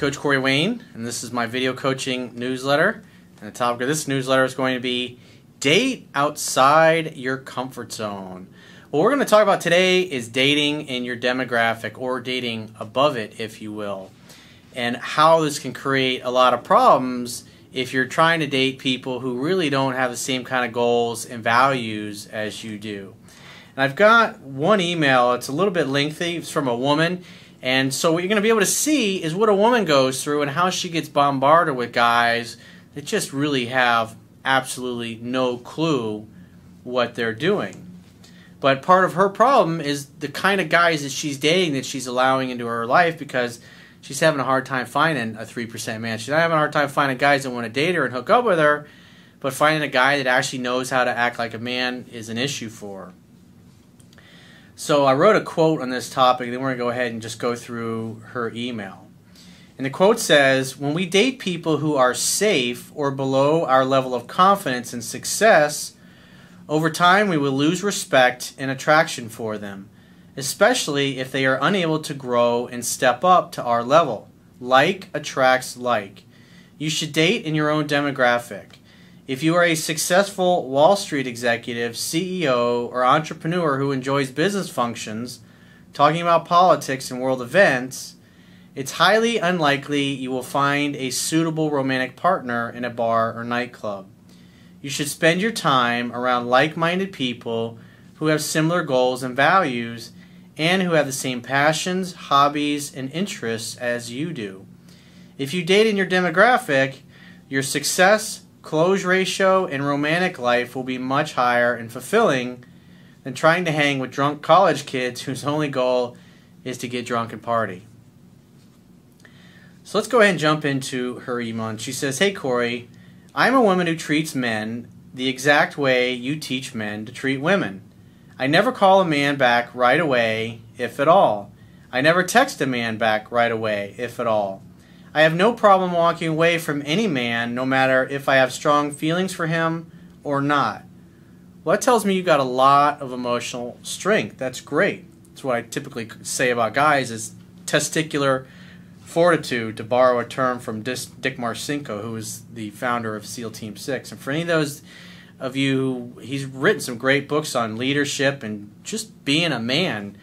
Coach Corey Wayne, and this is my video coaching newsletter. And the topic of this newsletter is going to be date outside your comfort zone. What we're going to talk about today is dating in your demographic, or dating above it, if you will, and how this can create a lot of problems if you're trying to date people who really don't have the same kind of goals and values as you do. And I've got one email, it's a little bit lengthy, it's from a woman. And so what you're going to be able to see is what a woman goes through and how she gets bombarded with guys that just really have absolutely no clue what they're doing. But part of her problem is the kind of guys that she's dating, that she's allowing into her life, because she's having a hard time finding a 3% man. She's not having a hard time finding guys that want to date her and hook up with her, but finding a guy that actually knows how to act like a man is an issue for her. So I wrote a quote on this topic, then we're going to go ahead and just go through her email. And the quote says, "When we date people who are safe or below our level of confidence and success, over time we will lose respect and attraction for them, especially if they are unable to grow and step up to our level. Like attracts like. You should date in your own demographic. If you are a successful Wall Street executive, CEO, or entrepreneur who enjoys business functions, talking about politics and world events, it's highly unlikely you will find a suitable romantic partner in a bar or nightclub. You should spend your time around like-minded people who have similar goals and values and who have the same passions, hobbies, and interests as you do. If you date in your demographic, your success, close ratio, and romantic life will be much higher and fulfilling than trying to hang with drunk college kids whose only goal is to get drunk and party." So let's go ahead and jump into her email. And she says, "Hey Corey, I'm a woman who treats men the exact way you teach men to treat women. I never call a man back right away, if at all. I never text a man back right away, if at all. I have no problem walking away from any man, no matter if I have strong feelings for him or not." Well, that tells me you've got a lot of emotional strength. That's great. That's what I typically say about guys, is testicular fortitude, to borrow a term from Dick Marcinko, who is the founder of SEAL Team 6. And for any of those of you, he's written some great books on leadership and just being a man,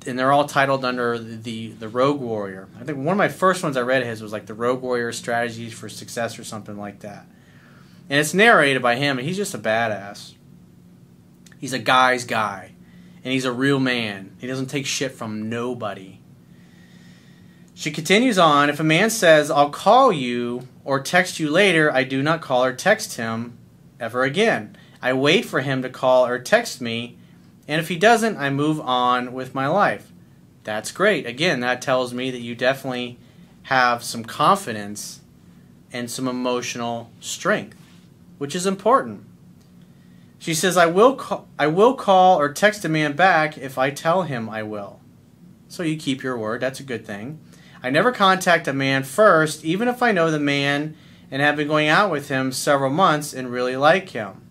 and they're all titled under the Rogue Warrior. I think one of my first ones I read of his was like the Rogue Warrior Strategies for Success or something like that. And it's narrated by him, and he's just a badass. He's a guy's guy, and he's a real man. He doesn't take shit from nobody. She continues on, "If a man says, 'I'll call you' or text you later, I do not call or text him ever again. I wait for him to call or text me, and if he doesn't, I move on with my life." That's great. Again, that tells me that you definitely have some confidence and some emotional strength, which is important. She says, I will call or text a man back if I tell him I will." So you keep your word. That's a good thing. "I never contact a man first, even if I know the man and have been going out with him several months and really like him."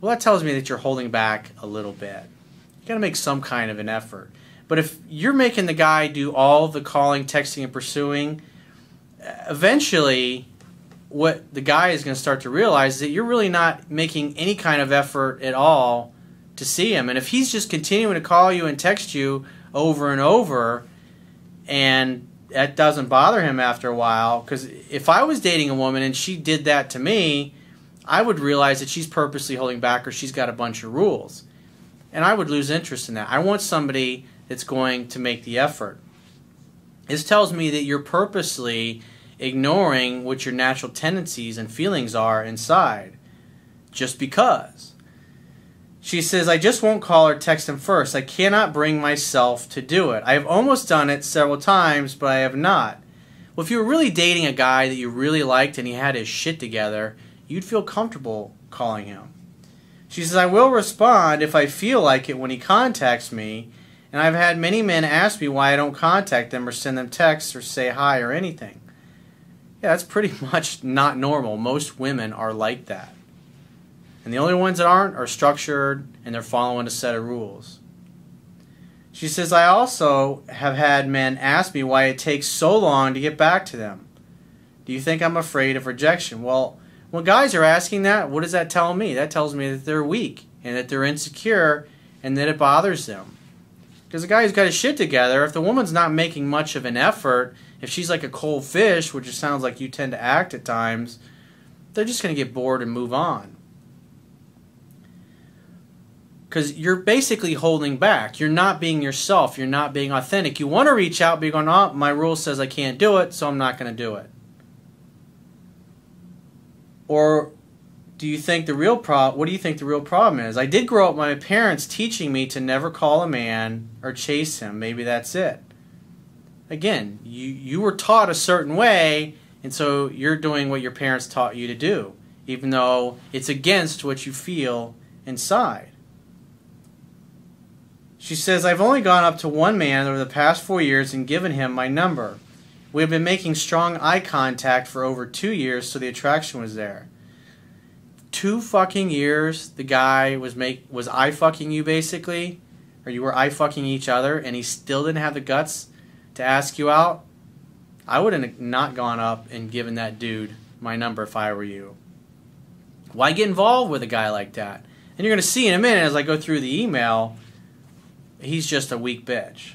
Well, that tells me that you're holding back a little bit. You got to make some kind of an effort. But if you're making the guy do all the calling, texting, and pursuing, eventually what the guy is going to start to realize is that you're really not making any kind of effort at all to see him. And if he's just continuing to call you and text you over and over, and that doesn't bother him after a while, because if I was dating a woman and she did that to me, I would realize that she's purposely holding back, or she's got a bunch of rules. And I would lose interest in that. I want somebody that's going to make the effort. This tells me that you're purposely ignoring what your natural tendencies and feelings are inside, just because. She says, "I just won't call or text him first. I cannot bring myself to do it. I have almost done it several times, but I have not." Well, if you were really dating a guy that you really liked and he had his shit together, you'd feel comfortable calling him. She says, "I will respond if I feel like it when he contacts me, and I've had many men ask me why I don't contact them or send them texts or say hi or anything." Yeah, that's pretty much not normal. Most women are like that. And the only ones that aren't are structured, and they're following a set of rules. She says, I also have had men ask me why it takes so long to get back to them. Do you think I'm afraid of rejection? Well, when guys are asking that, what does that tell me? That tells me that they're weak and that they're insecure and that it bothers them. Because the guy who's got his shit together, if the woman's not making much of an effort, if she's like a cold fish, which it sounds like you tend to act at times, they're just going to get bored and move on. Because you're basically holding back. You're not being yourself. You're not being authentic. You want to reach out, but you're going, oh, my rule says I can't do it, so I'm not going to do it. Or do you think the real what do you think the real problem is? I did grow up with my parents teaching me to never call a man or chase him. Maybe that's it. Again, you were taught a certain way, and so you're doing what your parents taught you to do, even though it's against what you feel inside. She says, I've only gone up to one man over the past 4 years and given him my number. We have been making strong eye contact for over 2 years, so the attraction was there. 2 fucking years, the guy was eye fucking you basically, or you were eye fucking each other, and he still didn't have the guts to ask you out. I would have not gone up and given that dude my number if I were you. Why get involved with a guy like that? And you're going to see in a minute as I go through the email, he's just a weak bitch.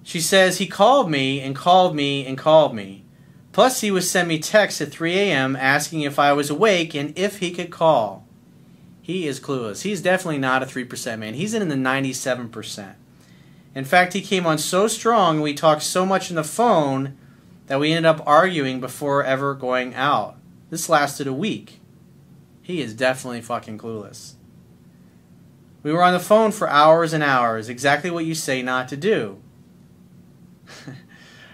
She says, he called me and called me and called me. Plus, he would send me texts at 3 a.m. asking if I was awake and if he could call. He is clueless. He's definitely not a 3% man. He's in the 97%. In fact, he came on so strong and we talked so much on the phone that we ended up arguing before ever going out. This lasted a week. He is definitely fucking clueless. We were on the phone for hours and hours, exactly what you say not to do.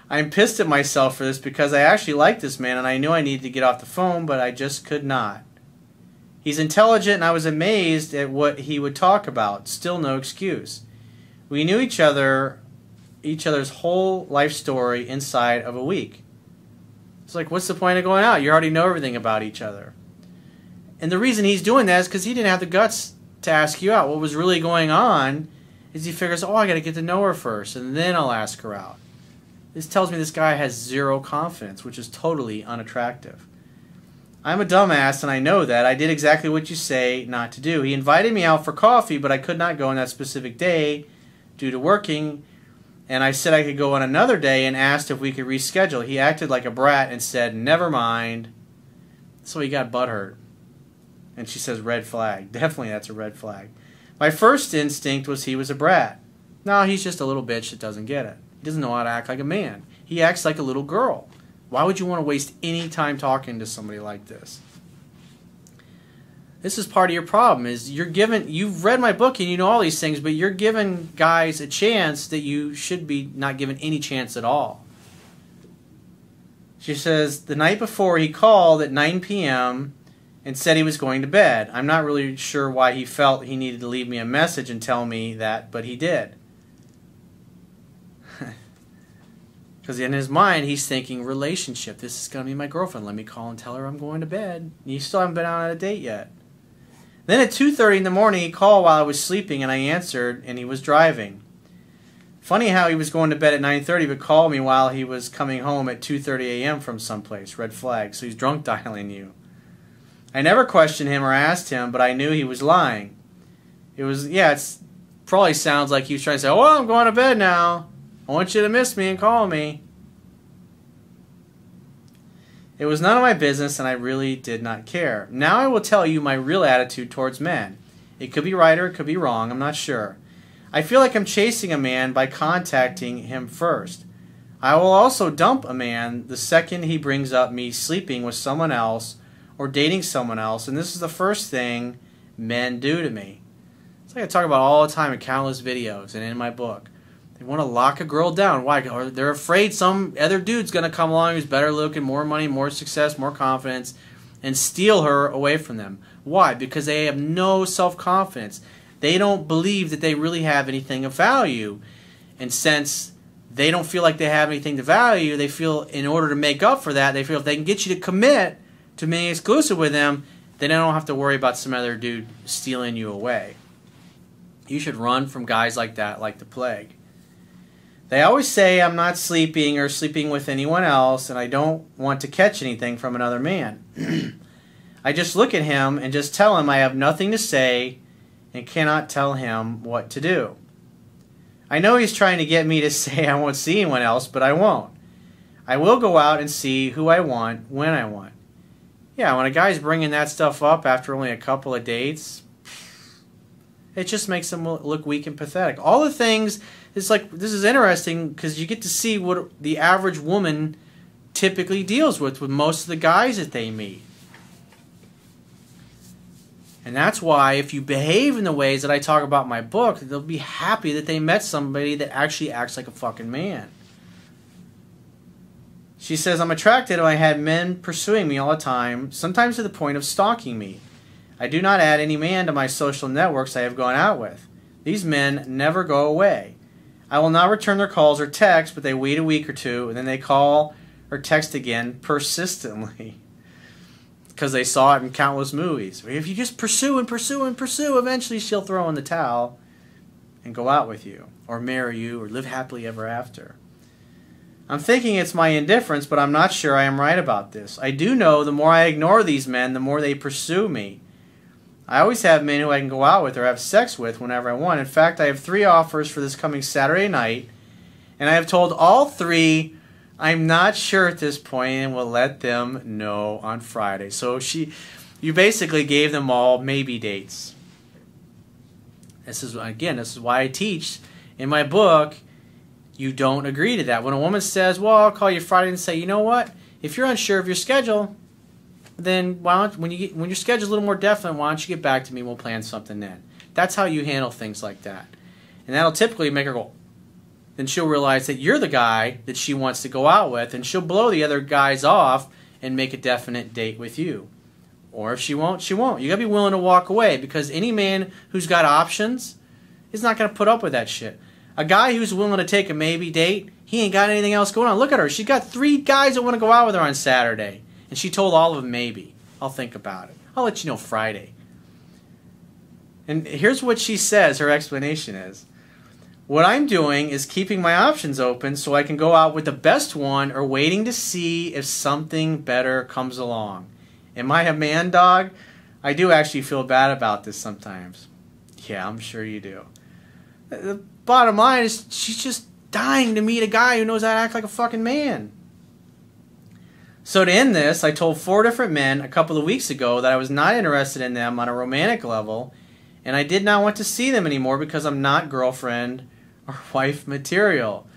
I'm pissed at myself for this because I actually like this man and I knew I needed to get off the phone, but I just could not. He's intelligent and I was amazed at what he would talk about. Still no excuse. We knew each other's whole life story inside of a week. It's like, what's the point of going out? You already know everything about each other. And the reason he's doing that is because he didn't have the guts to ask you out. What was really going on is he figures, oh, I got to get to know her first, and then I'll ask her out. This tells me this guy has zero confidence, which is totally unattractive. I'm a dumbass, and I know that. I did exactly what you say not to do. He invited me out for coffee, but I could not go on that specific day due to working, and I said I could go on another day and asked if we could reschedule. He acted like a brat and said, never mind. So he got butthurt. And she says, red flag. Definitely that's a red flag. My first instinct was he was a brat. No, he's just a little bitch that doesn't get it. He doesn't know how to act like a man. He acts like a little girl. Why would you want to waste any time talking to somebody like this? This is part of your problem. Is you've read my book and you know all these things, but you're giving guys a chance that you should be not given any chance at all. She says, the night before he called at 9 p.m., and said he was going to bed. I'm not really sure why he felt he needed to leave me a message and tell me that, but he did. Because in his mind, he's thinking, relationship. This is going to be my girlfriend. Let me call and tell her I'm going to bed. You still haven't been out on a date yet. Then at 2:30 in the morning, he called while I was sleeping, and I answered, and he was driving. Funny how he was going to bed at 9:30, but called me while he was coming home at 2:30 a.m. from someplace. Red flag. So he's drunk dialing you. I never questioned him or asked him, but I knew he was lying. It probably sounds like he was trying to say, oh, I'm going to bed now. I want you to miss me and call me. It was none of my business, and I really did not care. Now I will tell you my real attitude towards men. It could be right or it could be wrong, I'm not sure. I feel like I'm chasing a man by contacting him first. I will also dump a man the second he brings up me sleeping with someone else or dating someone else, and this is the first thing men do to me. It's like I talk about all the time in countless videos and in my book. They want to lock a girl down. Why? Or they're afraid some other dude's going to come along who's better looking, more money, more success, more confidence, and steal her away from them. Why? Because they have no self-confidence. They don't believe that they really have anything of value. And since they don't feel like they have anything to value, they feel in order to make up for that, they feel if they can get you to commit to being exclusive with them, then they don't have to worry about some other dude stealing you away. You should run from guys like that like the plague. They always say I'm not sleeping or sleeping with anyone else, and I don't want to catch anything from another man. I just look at him and just tell him I have nothing to say and cannot tell him what to do. I know he's trying to get me to say I won't see anyone else, but I won't. I will go out and see who I want when I want. Yeah, when a guy's bringing that stuff up after only a couple of dates, it just makes him look weak and pathetic. All the things, it's like, this is interesting because you get to see what the average woman typically deals with most of the guys that they meet. And that's why if you behave in the ways that I talk about in my book, they'll be happy that they met somebody that actually acts like a fucking man. She says, I'm attracted when I had men pursuing me all the time, sometimes to the point of stalking me. I do not add any man to my social networks I have gone out with. These men never go away. I will not return their calls or texts, but they wait a week or two, and then they call or text again persistently. Because they saw it in countless movies. If you just pursue and pursue and pursue, eventually she'll throw in the towel and go out with you, or marry you, or live happily ever after. I'm thinking it's my indifference, but I'm not sure I am right about this. I do know the more I ignore these men, the more they pursue me. I always have men who I can go out with or have sex with whenever I want. In fact, I have 3 offers for this coming Saturday night, and I have told all 3 I'm not sure at this point and will let them know on Friday. So you basically gave them all maybe dates. This is why I teach in my book, you don't agree to that. When a woman says, well, I'll call you Friday, and say, you know what? If you're unsure of your schedule, then when your schedule's a little more definite, why don't you get back to me and we'll plan something then. That's how you handle things like that. And that'll typically make her go, then she'll realize that you're the guy that she wants to go out with, and she'll blow the other guys off and make a definite date with you. Or if she won't, she won't. You gotta be willing to walk away, because any man who's got options is not gonna put up with that shit. A guy who's willing to take a maybe date, he ain't got anything else going on. Look at her. She's got 3 guys that want to go out with her on Saturday, and she told all of them maybe. I'll think about it. I'll let you know Friday. And here's what she says, her explanation is, what I'm doing is keeping my options open so I can go out with the best one, or waiting to see if something better comes along. Am I a man dog? I do actually feel bad about this sometimes. Yeah, I'm sure you do. The bottom line is she's just dying to meet a guy who knows how to act like a fucking man. So to end this, I told 4 different men a couple of weeks ago that I was not interested in them on a romantic level, and I did not want to see them anymore because I'm not girlfriend or wife material.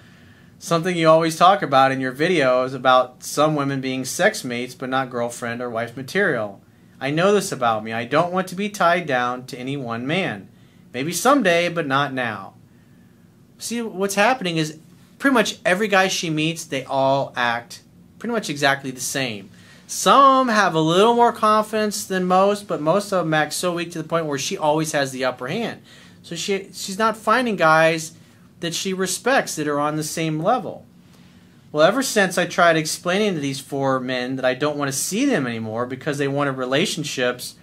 Something you always talk about in your videos about some women being sex mates but not girlfriend or wife material. I know this about me. I don't want to be tied down to any one man. Maybe someday, but not now. See, what's happening is pretty much every guy she meets, they all act pretty much exactly the same. Some have a little more confidence than most, but most of them act so weak to the point where she always has the upper hand. So she's not finding guys that she respects that are on the same level. Well, ever since I tried explaining to these 4 men that I don't want to see them anymore because they wanted relationships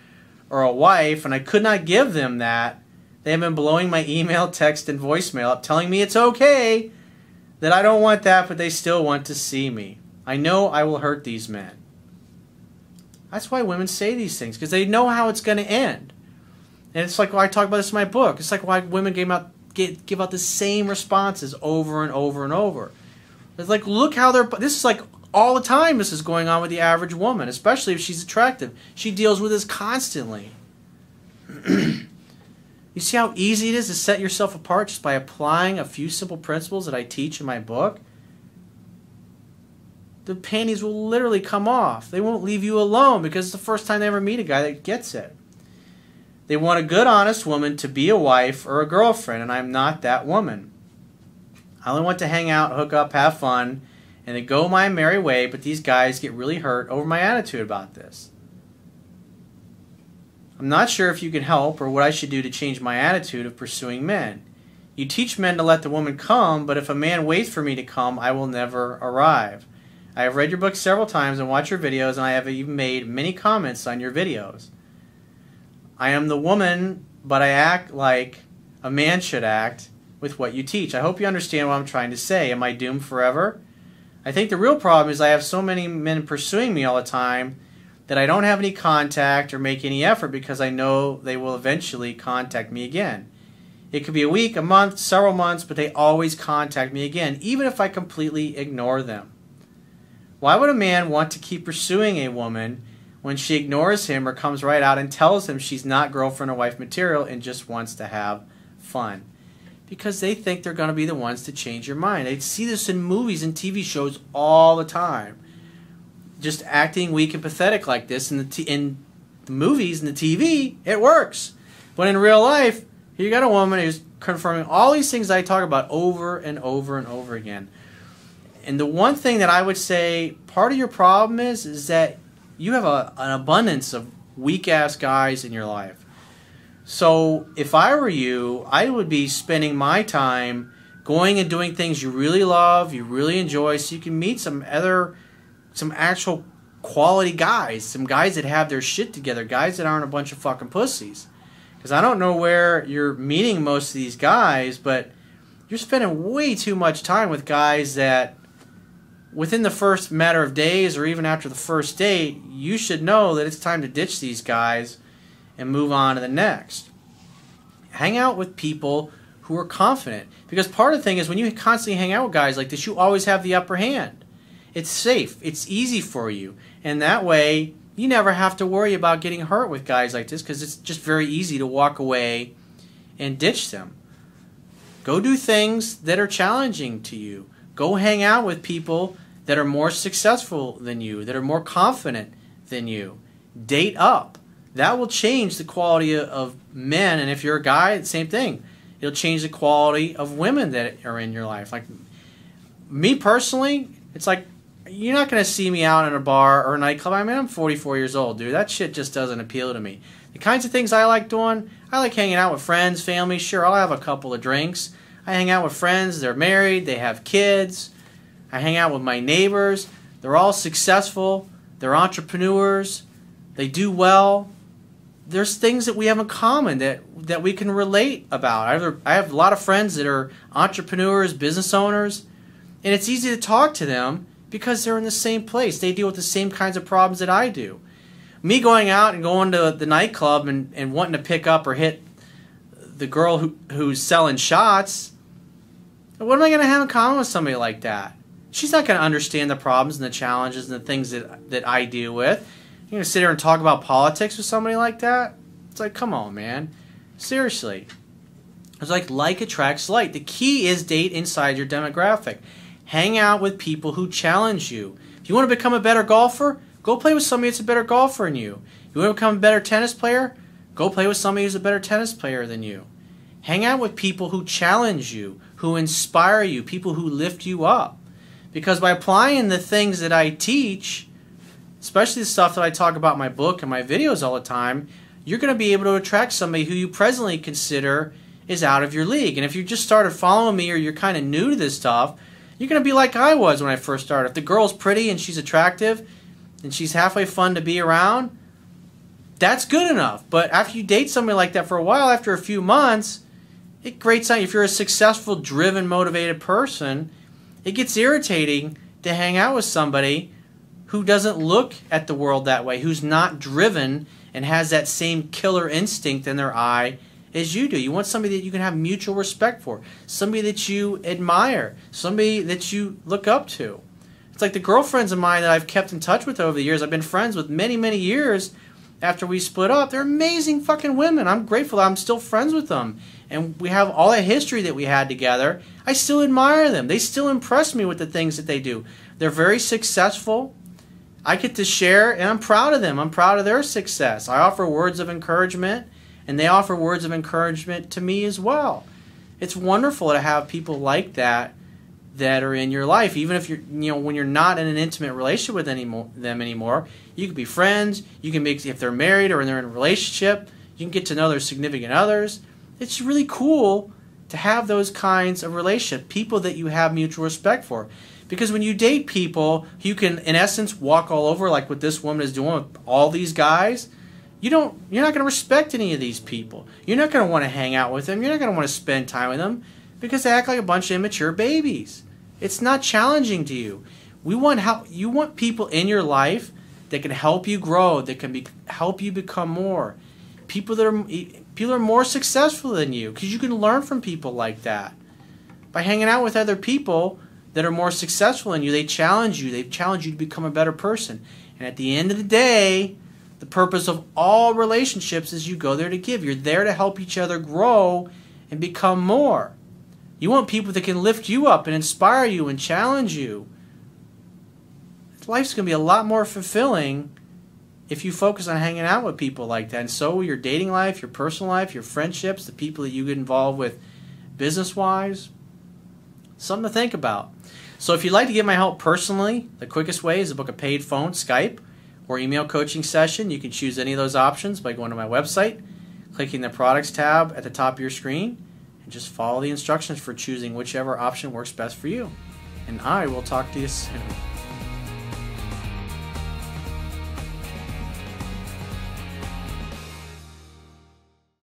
or a wife, and I could not give them that, they have been blowing my email, text, and voicemail up, telling me it's okay, that I don't want that, but they still want to see me. I know I will hurt these men. That's why women say these things, because they know how it's going to end. And it's like why I talk about this in my book. It's like why women give out the same responses over and over and over. It's like, look how this is like all the time this is going on with the average woman, especially if she's attractive. She deals with this constantly. You see how easy it is to set yourself apart just by applying a few simple principles that I teach in my book? The panties will literally come off. They won't leave you alone because it's the first time they ever meet a guy that gets it. They want a good, honest woman to be a wife or a girlfriend, and I'm not that woman. I only want to hang out, hook up, have fun, and then go my merry way, but these guys get really hurt over my attitude about this. I'm not sure if you can help or what I should do to change my attitude of pursuing men. You teach men to let the woman come, but if a man waits for me to come, I will never arrive. I have read your book several times and watched your videos, and I have even made many comments on your videos. I am the woman, but I act like a man should act with what you teach. I hope you understand what I'm trying to say. Am I doomed forever? I think the real problem is I have so many men pursuing me all the time that I don't have any contact or make any effort because I know they will eventually contact me again. It could be a week, a month, several months, but they always contact me again, even if I completely ignore them. Why would a man want to keep pursuing a woman when she ignores him or comes right out and tells him she's not girlfriend or wife material and just wants to have fun? Because they think they're going to be the ones to change your mind. They see this in movies and TV shows all the time. Just acting weak and pathetic like this in the movies and the TV, it works. But in real life, you got a woman who's confirming all these things I talk about over and over and over again. And the one thing that I would say part of your problem is that you have an abundance of weak-ass guys in your life. So if I were you, I would be spending my time going and doing things you really love, you really enjoy, so you can meet some actual quality guys, some guys that have their shit together, guys that aren't a bunch of fucking pussies. Because I don't know where you're meeting most of these guys, but you're spending way too much time with guys that within the first matter of days or even after the first date, you should know that it's time to ditch these guys and move on to the next. Hang out with people who are confident. Because part of the thing is when you constantly hang out with guys like this, you always have the upper hand. It's safe. It's easy for you. And that way, you never have to worry about getting hurt with guys like this because it's just very easy to walk away and ditch them. Go do things that are challenging to you. Go hang out with people that are more successful than you, that are more confident than you. Date up. That will change the quality of men, and if you're a guy, same thing. It'll change the quality of women that are in your life. Like me personally, it's like you're not going to see me out in a bar or a nightclub. I mean, I'm 44 years old, dude. That shit just doesn't appeal to me. The kinds of things I like doing, I like hanging out with friends, family. Sure, I'll have a couple of drinks. I hang out with friends. They're married. They have kids. I hang out with my neighbors. They're all successful. They're entrepreneurs. They do well. There's things that we have in common that we can relate about. I have a lot of friends that are entrepreneurs, business owners, and it's easy to talk to them because they're in the same place. They deal with the same kinds of problems that I do. Me going out and going to the nightclub and wanting to pick up or hit the girl who's selling shots, what am I going to have in common with somebody like that? She's not going to understand the problems and the challenges and the things that I deal with. You're going to sit here and talk about politics with somebody like that? It's like, come on, man. Seriously. It's like attracts like. The key is date inside your demographic. Hang out with people who challenge you. If you want to become a better golfer, go play with somebody that's a better golfer than you. You want to become a better tennis player? Go play with somebody who's a better tennis player than you. Hang out with people who challenge you, who inspire you, people who lift you up. Because by applying the things that I teach, especially the stuff that I talk about in my book and my videos all the time, you're going to be able to attract somebody who you presently consider is out of your league. And if you just started following me or you're kind of new to this stuff, you're going to be like I was when I first started. If the girl's pretty and she's attractive and she's halfway fun to be around, that's good enough. But after you date somebody like that for a while, after a few months, it grates on you. If you're a successful, driven, motivated person, it gets irritating to hang out with somebody who doesn't look at the world that way, who's not driven and has that same killer instinct in their eye as you do. You want somebody that you can have mutual respect for, somebody that you admire, somebody that you look up to. It's like the girlfriends of mine that I've kept in touch with over the years. I've been friends with many, many years after we split up. They're amazing fucking women. I'm grateful that I'm still friends with them. And we have all that history that we had together. I still admire them. They still impress me with the things that they do. They're very successful. I get to share, and I'm proud of them. I'm proud of their success. I offer words of encouragement, and they offer words of encouragement to me as well. It's wonderful to have people like that that are in your life, even if when you're not in an intimate relationship with them anymore. You can be friends. You can if they're married or they're in a relationship, you can get to know their significant others. It's really cool to have those kinds of relationships, people that you have mutual respect for. Because when you date people, you can, in essence, walk all over like what this woman is doing with all these guys. you're not going to respect any of these people. You're not going to want to hang out with them. You're not going to want to spend time with them because they act like a bunch of immature babies. It's not challenging to you. You want people in your life that can help you grow, that can help you become more. People are more successful than you because you can learn from people like that. By hanging out with other people that are more successful than you, they challenge you. They challenge you to become a better person. And at the end of the day, the purpose of all relationships is you go there to give. You're there to help each other grow and become more. You want people that can lift you up and inspire you and challenge you. Life's going to be a lot more fulfilling if you focus on hanging out with people like that. And so will your dating life, your personal life, your friendships, the people that you get involved with business-wise. Something to think about. So if you'd like to get my help personally, the quickest way is to book a paid phone, Skype, or email coaching session. You can choose any of those options by going to my website, clicking the products tab at the top of your screen, and just follow the instructions for choosing whichever option works best for you. And I will talk to you soon.